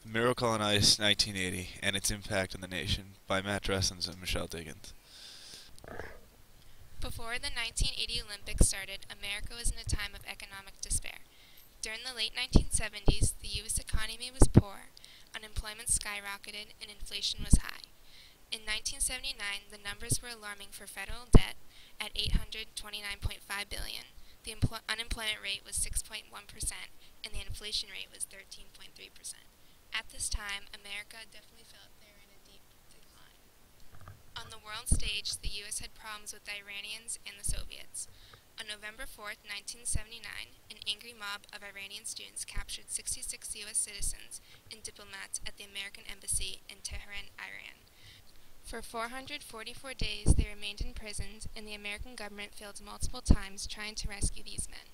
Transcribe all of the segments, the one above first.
Miracle on Ice 1980 and Its Impact on the Nation by Matt Dressens and Michelle Diggins. Before the 1980 Olympics started, America was in a time of economic despair. During the late 1970s, the U.S. economy was poor, unemployment skyrocketed, and inflation was high. In 1979, the numbers were alarming for federal debt at $829.5 billion. The unemployment rate was 6.1%, and the inflation rate was 13.3%. At this time, America definitely felt they were in a deep decline. On the world stage, the U.S. had problems with the Iranians and the Soviets. On November 4, 1979, an angry mob of Iranian students captured 66 U.S. citizens and diplomats at the American embassy in Tehran, Iran. For 444 days, they remained imprisoned, and the American government failed multiple times trying to rescue these men.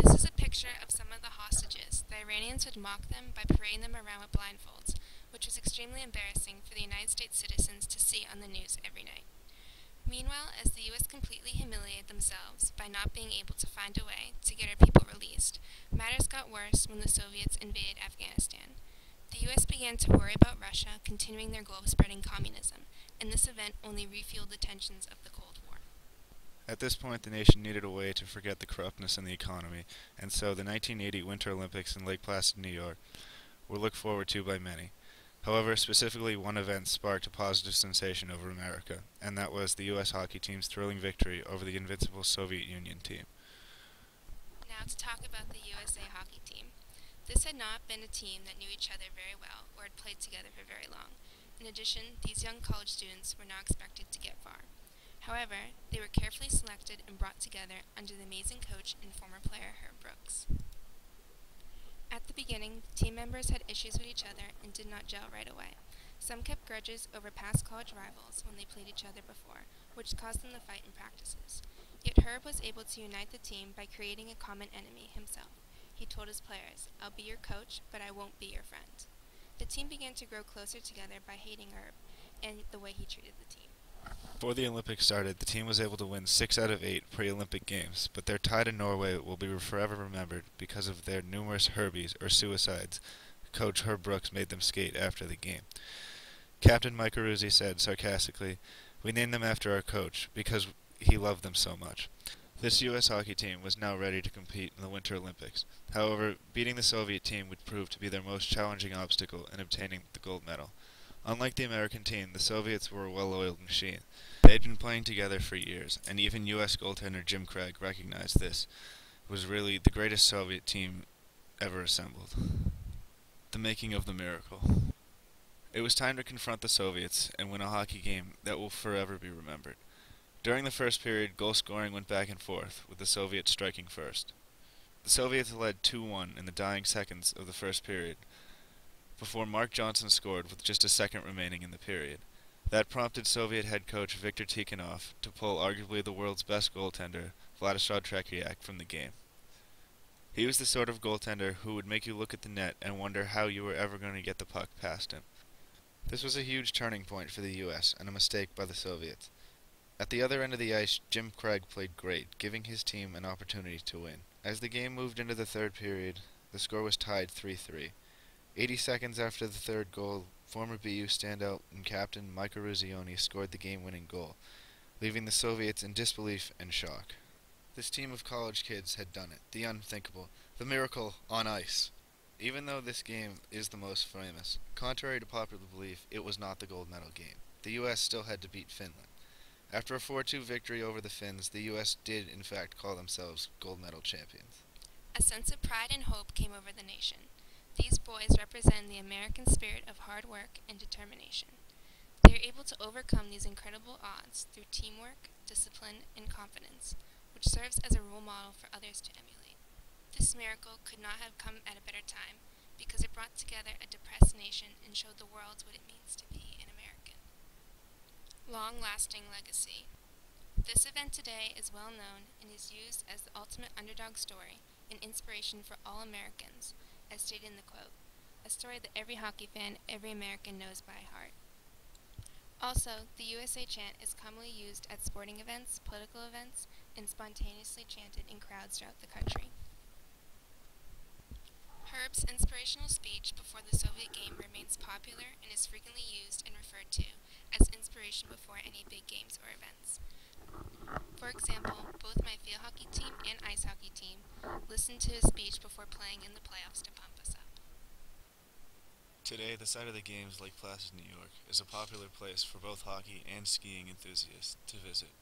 This is a picture of some of the hostages. The Iranians would mock them by parading them around with blindfolds, which was extremely embarrassing for the United States citizens to see on the news every night. Meanwhile, as the U.S. completely humiliated themselves by not being able to find a way to get our people released, matters got worse when the Soviets invaded Afghanistan. The U.S. began to worry about Russia continuing their goal of spreading communism, and this event only refueled the tensions of the Cold War. At this point, the nation needed a way to forget the corruptness in the economy, and so the 1980 Winter Olympics in Lake Placid, New York, were looked forward to by many. However, specifically one event sparked a positive sensation over America, and that was the U.S. hockey team's thrilling victory over the invincible Soviet Union team. Now to talk about the USA hockey team. This had not been a team that knew each other very well or had played together for very long. In addition, these young college students were not expected to get far. However, they were carefully selected and brought together under the amazing coach and former player Herb Brooks. At the beginning, team members had issues with each other and did not gel right away. Some kept grudges over past college rivals when they played each other before, which caused them to fight in practices. Yet Herb was able to unite the team by creating a common enemy himself. He told his players, "I'll be your coach, but I won't be your friend." The team began to grow closer together by hating Herb and the way he treated the team. Before the Olympics started, the team was able to win 6 out of 8 pre-Olympic games, but their tie to Norway will be forever remembered because of their numerous Herbies, or suicides, Coach Herb Brooks made them skate after the game. Captain Mike Aruzzi said sarcastically, "We named them after our coach because he loved them so much." This U.S. hockey team was now ready to compete in the Winter Olympics. However, beating the Soviet team would prove to be their most challenging obstacle in obtaining the gold medal. Unlike the American team, the Soviets were a well-oiled machine. They had been playing together for years, and even U.S. goaltender Jim Craig recognized this was really the greatest Soviet team ever assembled. The making of the miracle. It was time to confront the Soviets and win a hockey game that will forever be remembered. During the first period, goal scoring went back and forth, with the Soviets striking first. The Soviets led 2-1 in the dying seconds of the first period, before Mark Johnson scored with just a second remaining in the period. That prompted Soviet head coach Viktor Tikhonov to pull arguably the world's best goaltender, Vladislav Tretiak, from the game. He was the sort of goaltender who would make you look at the net and wonder how you were ever going to get the puck past him. This was a huge turning point for the U.S. and a mistake by the Soviets. At the other end of the ice, Jim Craig played great, giving his team an opportunity to win. As the game moved into the third period, the score was tied 3-3. 80 seconds after the third goal, former BU standout and captain Mike Aruzzioni scored the game-winning goal, leaving the Soviets in disbelief and shock. This team of college kids had done it, the unthinkable, the miracle on ice. Even though this game is the most famous, contrary to popular belief, it was not the gold medal game. The U.S. still had to beat Finland. After a 4-2 victory over the Finns, the U.S. did in fact call themselves gold medal champions. A sense of pride and hope came over the nation. These boys represent the American spirit of hard work and determination. They are able to overcome these incredible odds through teamwork, discipline, and confidence, which serves as a role model for others to emulate. This miracle could not have come at a better time because it brought together a depressed nation and showed the world what it means to be an American. Long-lasting legacy. This event today is well known and is used as the ultimate underdog story and inspiration for all Americans, as stated in the quote, a story that every hockey fan, every American knows by heart. Also, the USA chant is commonly used at sporting events, political events, and spontaneously chanted in crowds throughout the country. Herb's inspirational speech is frequently used and referred to as inspiration before any big games or events. For example, both my field hockey team and ice hockey team listened to his speech before playing in the playoffs to pump us up. Today, the site of the games, Lake Placid, New York, is a popular place for both hockey and skiing enthusiasts to visit.